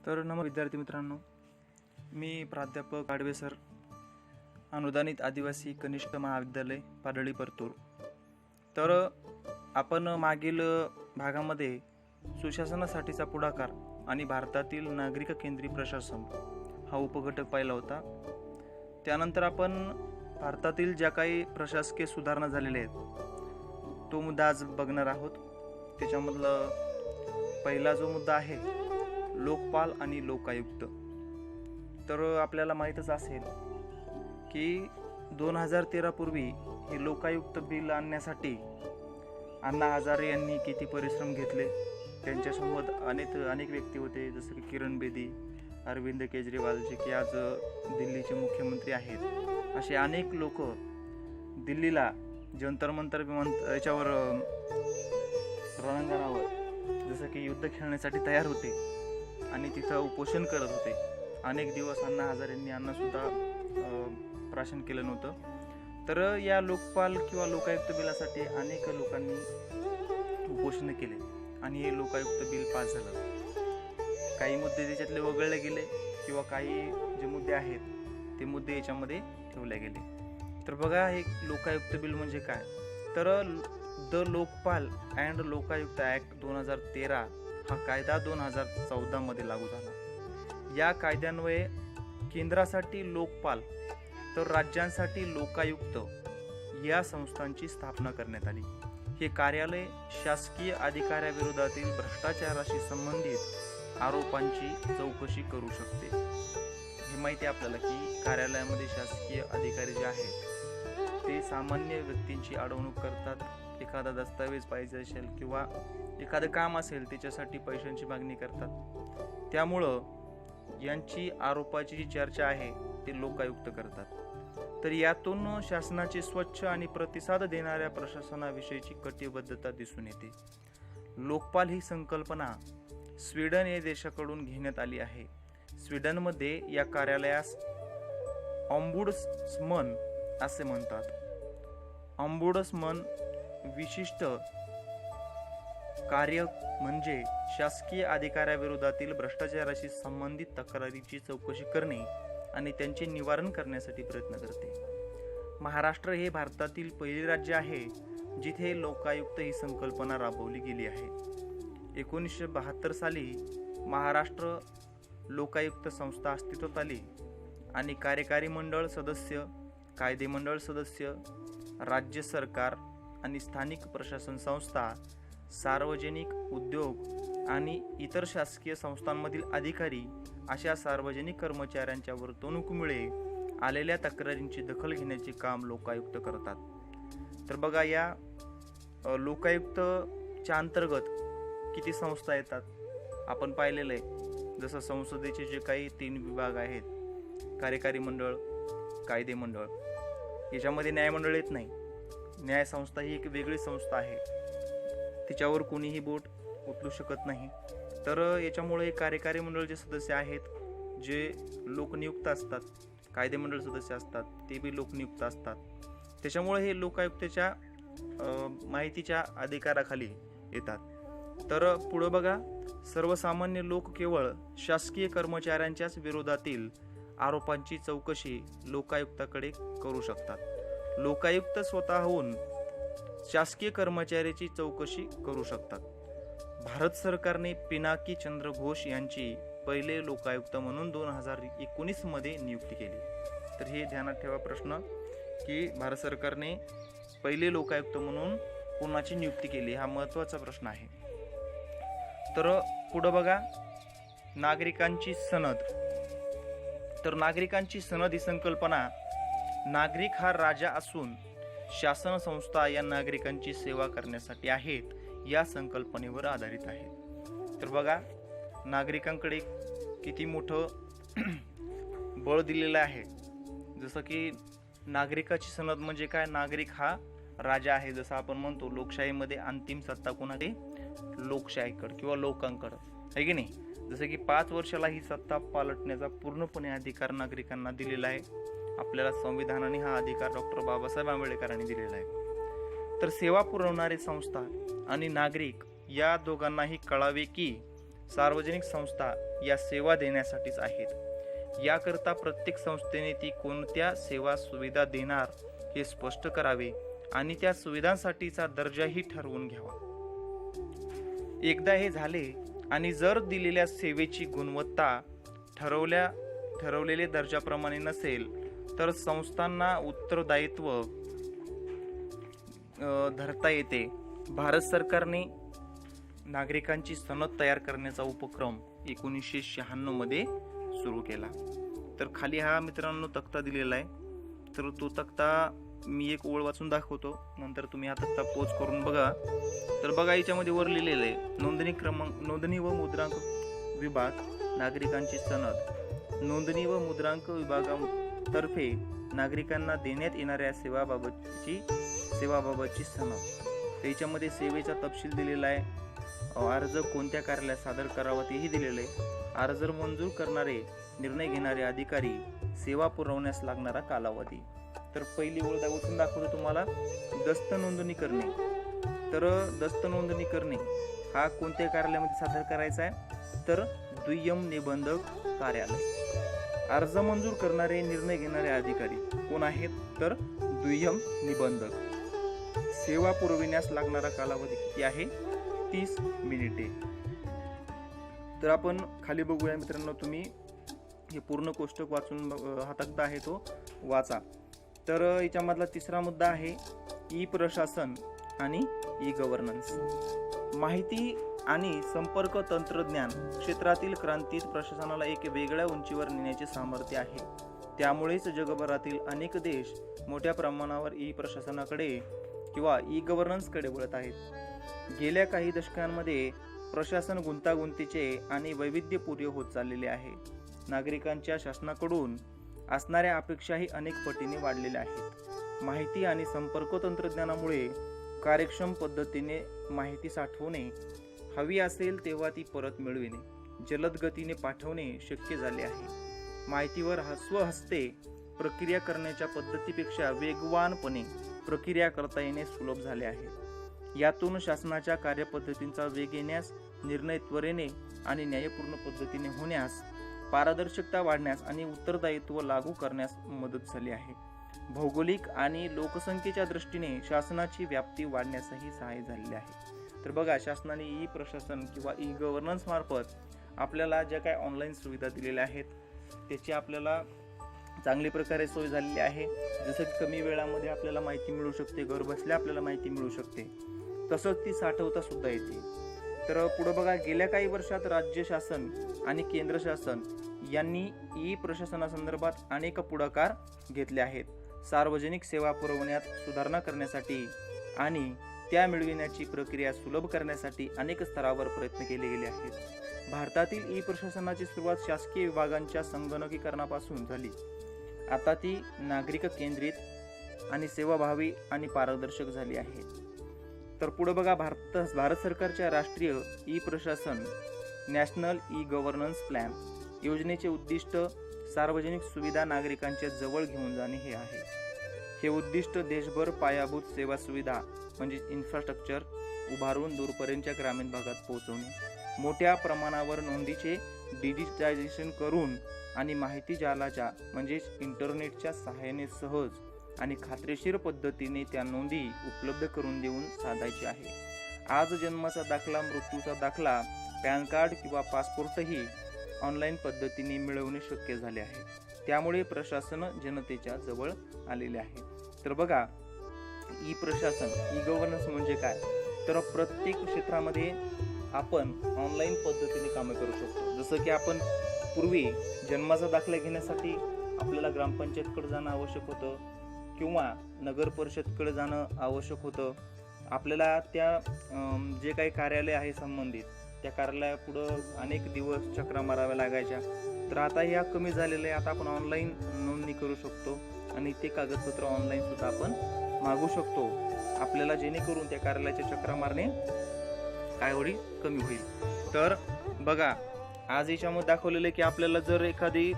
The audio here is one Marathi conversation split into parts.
विद्यार्थी मित्रांनो, मी प्राध्यापक गाडवे सर, अनुदानित आदिवासी कनिष्ठ महाविद्यालय पाडळी परतूर. तर आपण मागील भागामध्ये सुशासनासाठीचा पुढाकार आणि भारतातील नागरिक केंद्रीय प्रशासन हा उपघटक पाहिला होता. त्यानंतर आपण भारतातील ज्या काही प्रशासकीय सुधारणा झालेल्या आहेत तो मुद्दा आज बघणार आहोत. त्याच्यामधलं पहिला जो मुद्दा आहे लोकपाल आणि लोकायुक्त. तर आपल्याला माहीतच असेल की 2013 पूर्वी हे लोकायुक्त बिल आणण्यासाठी अण्णा हजारे यांनी किती परिश्रम घेतले. त्यांच्यासोबत अनेक व्यक्ती होते, जसं की किरण बेदी, अरविंद केजरीवाल जे की आज दिल्लीचे मुख्यमंत्री आहेत. असे अनेक लोक दिल्लीला जंतर मंतर याच्यावर रणांगणावर जसं की युद्ध खेळण्यासाठी तयार होते आणि तिथं उपोषण करत होते. अनेक दिवस अण्णा हजारेंनी अन्नसुद्धा प्राशन केलं नव्हतं. तर या लोकपाल किंवा लोकायुक्त बिलासाठी अनेक लोकांनी उपोषण केले आणि हे लोकायुक्त बिल पास झालं. काही मुद्दे त्याच्यातले वगळले गेले किंवा काही जे मुद्दे आहेत ते मुद्दे याच्यामध्ये ठेवले गेले. तर बघा, हे लोकायुक्त बिल म्हणजे काय, तर the Lokpal and Lokayukta act 2013 हा कायदा 2014 मध्ये लागू झाला. या कायद्यान्वये केंद्रासाठी लोकपाल तर राज्यांसाठी लोकायुक्त या संस्थांची स्थापना करण्यात आली. हे कार्यालय शासकीय अधिकाऱ्याविरोधातील भ्रष्टाचाराशी संबंधित आरोपांची चौकशी करू शकते. हे माहिती आहे आपल्याला की कार्यालयामध्ये शासकीय अधिकारी जे आहेत ते सामान्य व्यक्तींची अडवणूक करतात. एखादा दस्तावेज पाहिजे असेल किंवा एखादं काम असेल त्याच्यासाठी पैशांची मागणी करतात. त्यामुळं यांची आरोपाची जी चर्चा आहे ते लोकायुक्त करतात. तर यातून शासनाची स्वच्छ आणि प्रतिसाद देणाऱ्या प्रशासनाविषयीची कटिबद्धता दिसून येते. लोकपाल ही संकल्पना स्वीडन या देशाकडून घेण्यात आली आहे. स्वीडनमध्ये या कार्यालयास ऑम्बुड्समन असे म्हणतात. ऑम्बुड्समन विशिष्ट कार्य म्हणजे शासकीय अधिकाऱ्याविरोधातील भ्रष्टाचाराशी संबंधित तक्रारीची चौकशी करणे आणि त्यांचे निवारण करण्यासाठी प्रयत्न करते. महाराष्ट्र हे भारतातील पहिले राज्य आहे जिथे लोकायुक्त ही संकल्पना राबवली गेली आहे. 1972 साली महाराष्ट्र लोकायुक्त संस्था अस्तित्वात आली आणि कार्यकारी मंडळ सदस्य, कायदेमंडळ सदस्य, राज्य सरकार आणि स्थानिक प्रशासन संस्था, सार्वजनिक उद्योग आणि इतर शासकीय संस्थांमधील अधिकारी अशा सार्वजनिक कर्मचाऱ्यांच्या वर्तणुकीमुळे आलेल्या तक्रारींची दखल घेण्याचे काम लोकायुक्त करतात. तर बघा, या लोकायुक्तच्या अंतर्गत किती संस्था येतात आपण पाहिलेलं आहे. जसं संसदेचे जे काही 3 विभाग आहेत, कार्यकारी मंडळ, कायदे मंडळ, याच्यामध्ये न्यायमंडळ येत नाही. न्याय संस्था ही एक वेगळी संस्था आहे, तिच्यावर कोणीही बोट उचलू शकत नाही. तर याच्यामुळे कार्यकारी मंडळचे सदस्य आहेत जे लोकनियुक्त असतात, कायदेमंडळ सदस्य असतात ते बी लोकनियुक्त असतात. त्याच्यामुळे हे लोकायुक्ताच्या माहितीच्या अधिकाराखाली येतात. तर पुढं बघा, सर्वसामान्य लोक केवळ शासकीय कर्मचाऱ्यांच्याच विरोधातील आरोपांची चौकशी लोकायुक्ताकडे करू शकतात. लोकायुक्त स्वतःहून शासकीय कर्मचाऱ्याची चौकशी करू शकतात. भारत सरकारने पिनाकी चंद्र घोष यांची पहिले लोकायुक्त म्हणून 2019 मध्ये नियुक्ती केली. तर हे ध्यानात ठेवा प्रश्न की भारत सरकारने पहिले लोकायुक्त म्हणून कोणाची नियुक्ती केली, हा महत्त्वाचा प्रश्न आहे. तर पुढं बघा, नागरिकांची सनद. तर नागरिकांची सनद ही संकल्पना, नागरिक हा राजा असून शासन संस्था या नागरिकांची सेवा करण्यासाठी आहेत, या संकल्पनेवर आधारित आहे. तर बघा, नागरिकांकडे किती मोठं बळ दिलेलं आहे. जसं की नागरिकाची सनद म्हणजे काय, नागरिक हा राजा आहे. जसं आपण म्हणतो लोकशाहीमध्ये अंतिम सत्ता कोणाकडे, लोकशाहीकडे किंवा लोकांकडे आहे की नाही. जसं की 5 वर्षाला ही सत्ता पालटण्याचा पूर्णपणे अधिकार नागरिकांना दिलेला आहे. आपल्याला संविधानाने हा अधिकार डॉक्टर बाबासाहेब आंबेडकरांनी दिलेला आहे. तर सेवा पुरवणारी संस्था आणि नागरिक या दोघांनाही कळावे की सार्वजनिक संस्था या सेवा देण्यासाठीच आहेत. याकरता प्रत्येक संस्थेने ती कोणत्या सेवा सुविधा देणार हे स्पष्ट करावे आणि त्या सुविधांसाठीचा दर्जाही ठरवून घ्यावा. एकदा हे झाले आणि जर दिलेल्या सेवेची गुणवत्ता ठरवलेल्या दर्जाप्रमाणे नसेल तर संस्थांना उत्तरदायित्व धरता येते. भारत सरकारने नागरिकांची सनद तयार करण्याचा उपक्रम 1996 मध्ये सुरू केला. तर खाली हा मित्रांनो तक्ता दिलेला आहे. तर तो तक्ता मी एक ओळ वाचून दाखवतो, नंतर तुम्ही हा तक्ता पोच करून बघा. तर बघा, याच्यामध्ये वर लिहिलेलं आहे नोंदणी व मुद्रांक विभाग नागरिकांची सनद. नोंदणी व मुद्रांक विभागातर्फे नागरिकांना देण्यात येणाऱ्या सेवाबाबतची सनद. त्याच्यामध्ये सेवेचा तपशील दिलेला आहे. अर्ज कोणत्या कार्यालयात सादर करावा तेही दिलेलं आहे. अर्ज मंजूर करणारे, निर्णय घेणारे अधिकारी, सेवा पुरवण्यास लागणारा कालावधी. तर पहिली ओळ वाचून दाखवतो तुम्हाला. दस्त नोंदणी करणे. तर दस्त नोंदणी करणे हा कोणत्या कार्यालयामध्ये सादर करायचा आहे? तर दुय्यम निबंधक कार्यालय. अर्ज मंजूर करणारे, निर्णय घेणारे अधिकारी कोण आहेत? तर दुय्यम निबंधक. सेवा पुरविण्यास लागणारा कालावधी किती आहे? 30 मिनिटे. तर आपण खाली बघूया मित्रांनो, तुम्ही हे पूर्ण कोष्टक वाचून हा तक्ता आहे तो वाचा. तर याच्यामधला तिसरा मुद्दा आहे ई प्रशासन आणि ई गव्हर्नन्स. माहिती आणि संपर्क तंत्रज्ञान क्षेत्रातील क्रांतीत प्रशासनाला एक वेगळ्या उंचीवर नेण्याचे सामर्थ्य आहे. त्यामुळेच जगभरातील अनेक देश मोठ्या प्रमाणावर ई प्रशासनाकडे किंवा ई गव्हर्नन्सकडे वळत आहेत. गेल्या काही दशकांमध्ये प्रशासन गुंतागुंतीचे आणि वैविध्यपूर्ण होत चाललेले आहे. नागरिकांच्या शासनाकडून असणाऱ्या अपेक्षाही अनेक पटीने वाढलेल्या आहेत. माहिती आणि संपर्क तंत्रज्ञानामुळे कार्यक्षम पद्धतीने माहिती साठवणे, हवी असेल तेव्हा ती परत मिळविणे, जलद गतीने पाठवणे शक्य झाले आहे. माहितीवर स्वहस्ते प्रक्रिया करण्याच्या पद्धतीपेक्षा वेगवानपणे प्रक्रिया करता येणे सुलभ झाले आहे. यातून शासनाच्या कार्यपद्धतींचा वेग येण्यास, निर्णय त्वरेने आणि न्यायपूर्ण पद्धतीने होण्यास, पारदर्शकता वाढण्यास आणि उत्तरदायित्व लागू करण्यास मदत झाली आहे. भौगोलिक आणि लोकसंख्येच्या दृष्टीने शासनाची व्याप्ती वाढण्यासही सहाय्य झालेले आहे. तर बघा, शासनाने ई प्रशासन किंवा ई गव्हर्नन्स मार्फत आपल्याला ज्या काही ऑनलाईन सुविधा दिलेल्या आहेत त्याची आपल्याला चांगली प्रकारे सोय झालेली आहे. जसं की कमी वेळामध्ये आपल्याला माहिती मिळू शकते, घर बसल्या आपल्याला माहिती मिळू शकते, तसंच ती साठवता सुद्धा येते. तर पुढे बघा, गेल्या काही वर्षात राज्य शासन आणि केंद्र शासन यांनी ई प्रशासनासंदर्भात अनेक पुढाकार घेतले आहेत. सार्वजनिक सेवा पुरवण्यात सुधारणा करण्यासाठी आणि त्या मिळविण्याची प्रक्रिया सुलभ करण्यासाठी अनेक स्तरावर प्रयत्न केले गेले आहेत. भारतातील ई प्रशासनाची सुरुवात शासकीय विभागांच्या संगणकीकरणापासून झाली. आता ती नागरिक केंद्रित आणि सेवाभावी आणि पारदर्शक झाली आहे. तर पुढे बघा, भारत सरकारच्या राष्ट्रीय ई प्रशासन नॅशनल ई गव्हर्नन्स प्लॅन योजनेचे उद्दिष्ट सार्वजनिक सुविधा नागरिकांच्या जवळ घेऊन जाणे हे आहे. हे उद्दिष्ट देशभर पायाभूत सेवा सुविधा म्हणजे इन्फ्रास्ट्रक्चर उभारून दूरपर्यंतच्या ग्रामीण भागात पोहोचवणे, मोठ्या प्रमाणावर नोंदीचे डिजिटायझेशन करून आणि माहिती जालाच्या म्हणजेच इंटरनेटच्या सहाय्याने सहज आणि खात्रीशीर पद्धतीने त्या नोंदी उपलब्ध करून देऊन साधायचे आहे. आज जन्माचा दाखला, मृत्यूचा दाखला, पॅन कार्ड किंवा पासपोर्टही ऑनलाईन पद्धतीने मिळवणे शक्य झाले आहे. त्यामुळे प्रशासन जनतेच्या जवळ आलेले आहे. तर बघा, ई प्रशासन, ई गव्हर्नन्स म्हणजे काय? तर प्रत्येक क्षेत्रामध्ये आपण ऑनलाईन पद्धतीने कामे करू शकतो. जसं की आपण पूर्वी जन्माचा दाखला घेण्यासाठी आपल्याला ग्रामपंचायतकडे जाणं आवश्यक होतं किंवा नगर परिषदकडे जाणं आवश्यक होतं. आपल्याला त्या जे काही कार्यालय आहे संबंधित त्या कार्यालयापुढं अनेक दिवस चक्रा माराव्या लागायच्या. तर आता ह्या कमी झालेल्या आहे. आता आपण ऑनलाईन नोंदणी करू शकतो आणि ते कागदपत्र ऑनलाईन सुद्धा आपण मागू शकतो आपल्याला, जेणेकरून त्या कार्यालयाच्या चक्रा मारणे काय होईल, कमी होईल. तर बघा, आज याच्यामध्ये दाखवलेलं आहे की आपल्याला जर एखादी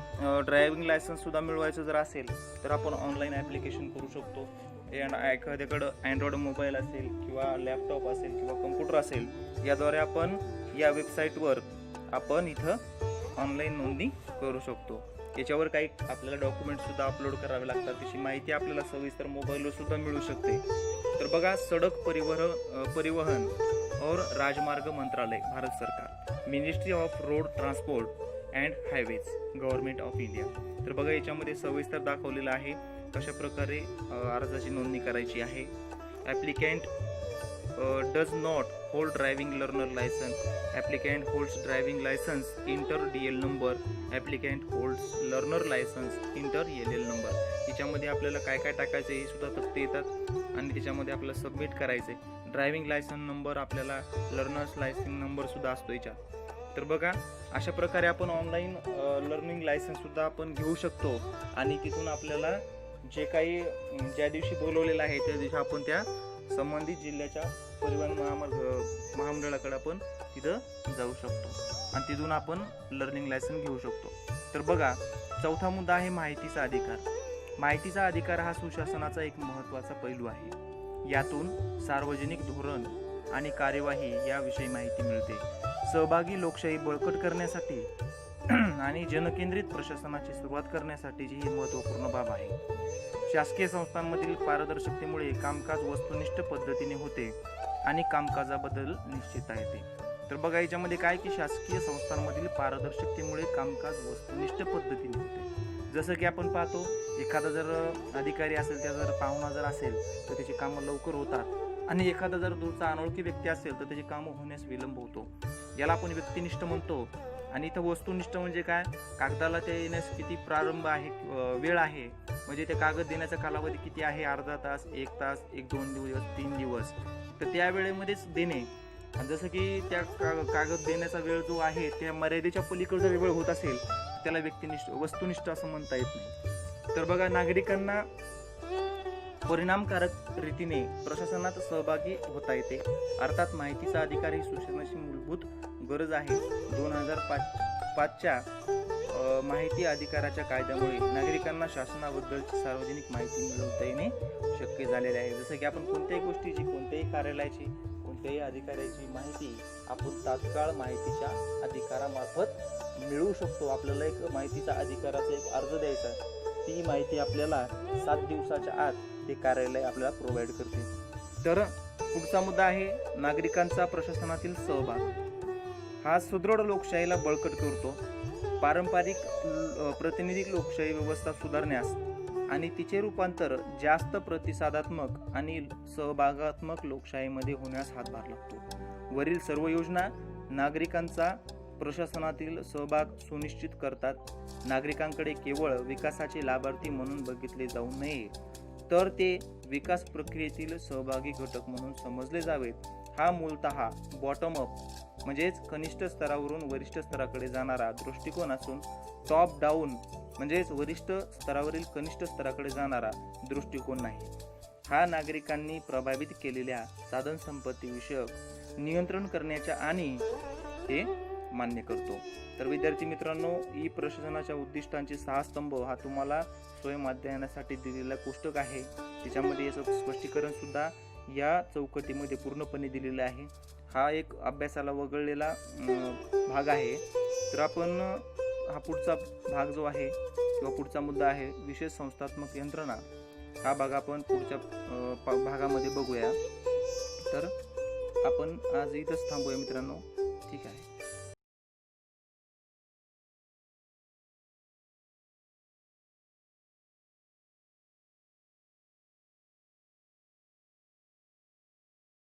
ड्रायव्हिंग लायसन्स सुद्धा मिळवायचं जर असेल तर आपण ऑनलाईन ॲप्लिकेशन करू शकतो. एखाद्याकडं अँड्रॉइड मोबाईल असेल किंवा लॅपटॉप असेल किंवा कम्प्युटर असेल, याद्वारे आपण या वेबसाईटवर आपण इथं ऑनलाईन नोंदणी करू शकतो. याच्यावर काही आपल्याला डॉक्युमेंट सुद्धा अपलोड करावे लागतात. त्याची माहिती आपल्याला सविस्तर मोबाईलवर सुद्धा मिळू शकते. तर बघा, सडक परिवहन और राजमार्ग मंत्रालय, भारत सरकार, ministry of road transport and highways, government of India. तर बघा, याच्यामध्ये सविस्तर दाखवलेलं आहे कशा प्रकारे अर्जाची नोंदणी करायची आहे. Applicant does not hold driving learner licence, applicant holds driving licence enter DL number, applicant holds learner licence enter LL number. याच्यामध्ये आपल्याला काय काय टाकायचं हे सुद्धा तथ्य येतात आणि त्याच्यामध्ये आपल्याला सबमिट करायचे. ड्रायव्हिंग लायसन्स नंबर, आपल्याला लर्नर्स लायसन्स नंबर सुद्धा असतो याच्यात. तर बघा, अशा प्रकारे आपण ऑनलाईन लर्निंग लायसन्स सुद्धा आपण घेऊ शकतो आणि तिथून आपल्याला जे काही ज्या दिवशी बोलवलेलं आहे त्या दिवशी आपण त्या संबंधित जिल्ह्याच्या परिवहन महामंडळाकडे आपण तिथं जाऊ शकतो आणि तिथून आपण लर्निंग लायसन्स घेऊ शकतो. तर बघा, चौथा मुद्दा आहे माहितीचा अधिकार. माहितीचा अधिकार हा सुशासनाचा एक महत्त्वाचा पैलू आहे. यातून सार्वजनिक धोरण आणि कार्यवाही याविषयी माहिती मिळते. सहभागी लोकशाही बळकट करण्यासाठी आणि जनकेंद्रित प्रशासनाची सुरुवात करण्यासाठीची ही महत्त्वपूर्ण बाब आहे. शासकीय संस्थांमधील पारदर्शकतेमुळे कामकाज वस्तुनिष्ठ पद्धतीने होते आणि कामकाजाबद्दल निश्चितता येते. तर बघा, याच्यामध्ये काय की शासकीय संस्थांमधील पारदर्शकतेमुळे कामकाज वस्तुनिष्ठ पद्धतीने होते. जसं की आपण पाहतो, एखादा जर अधिकारी असेल, त्या जर पाहुणा जर असेल तर त्याची कामं लवकर होतात आणि एखादा जर दूरचा अनोळखी व्यक्ती असेल तर त्याची कामं होण्यास विलंब होतो. याला आपण व्यक्तिनिष्ठ म्हणतो. आणि इथं वस्तुनिष्ठ म्हणजे काय, कागदाला ते येण्यास किती प्रारंभ आहे, वेळ आहे, म्हणजे ते कागद देण्याचा कालावधी किती आहे, अर्धा तास, 1 तास, 1-2 दिवस, 3 दिवस, तर त्या वेळेमध्येच देणे. जसं की त्या कागद देण्याचा वेळ जो आहे त्या मर्यादेच्या पलीकडे जर वेळ होत असेल त्याला वस्तुनिष्ठ असं म्हणता येत नाही. तर बघा, नागरिकांना परिणामकारक रीतीने प्रशासनात सहभागी होता येते. अर्थात माहितीचा अधिकार ही सुशासनाची मूलभूत गरज आहे. 2005च्या माहिती अधिकाराच्या कायद्यामुळे नागरिकांना शासनाबद्दलची सार्वजनिक माहिती मिळवता येणे शक्य झालेले आहे. जसं की आपण कोणत्याही गोष्टीची, कोणत्याही कार्यालयाची, कोणत्याही अधिकाऱ्याची माहिती आपण तात्काळ माहितीच्या अधिकारामार्फत मिळवू शकतो. आपल्याला एक माहितीचा अधिकाराचा एक अर्ज द्यायचा, ती माहिती आपल्याला 7 दिवसाच्या आत ते कार्यालय आपल्याला प्रोव्हाइड करते. तर पुढचा मुद्दा आहे नागरिकांचा प्रशासनातील सहभाग. हा सुदृढ लोकशाहीला बळकट करतो. पारंपरिक प्रातिनिधिक लोकशाही व्यवस्था सुधारण्यास आणि तिचे रूपांतर जास्त प्रतिसादात्मक आणि सहभागात्मक लोकशाहीमध्ये होण्यास हातभार लागतो. वरील सर्व योजना नागरिकांचा प्रशासनातील सहभाग सुनिश्चित करतात. नागरिकांकडे केवळ विकासाचे लाभार्थी म्हणून बघितले जाऊ नये, तर ते विकास प्रक्रियेतील सहभागी घटक म्हणून समजले जावेत. हा मूलतः बॉटम अप म्हणजेच कनिष्ठ स्तरावरून वरिष्ठ स्तराकडे जाणारा दृष्टिकोन असून टॉप डाऊन म्हणजेच वरिष्ठ स्तरावरील कनिष्ठ स्तराकडे जाणारा दृष्टिकोन नाही. हा नागरिकांनी प्रभावित केलेल्या साधन संपत्ती विषयक नियंत्रण करण्याच्या आणि ते मान्य करतो. तर विद्यार्थी मित्रांनो, ई प्रशासनाच्या उद्दिष्टांचे 6 स्तंभ हा तुम्हाला स्वयं अध्ययनासाठी दिलेला पुस्तक आहे. त्याच्यामध्ये याचं स्पष्टीकरण सुद्धा या चौकटीमध्ये पूर्णपणे दिलेलं आहे. हा एक अभ्यासाला वगळलेला भाग आहे. तर आपण हा पुढचा भाग जो आहे किंवा पुढचा मुद्दा आहे विशेष संस्थात्मक यंत्रणा, हा भाग आपण पुढच्या भागामध्ये बघूया. तर आपण आज इथंच थांबूया मित्रांनो. ठीक आहे.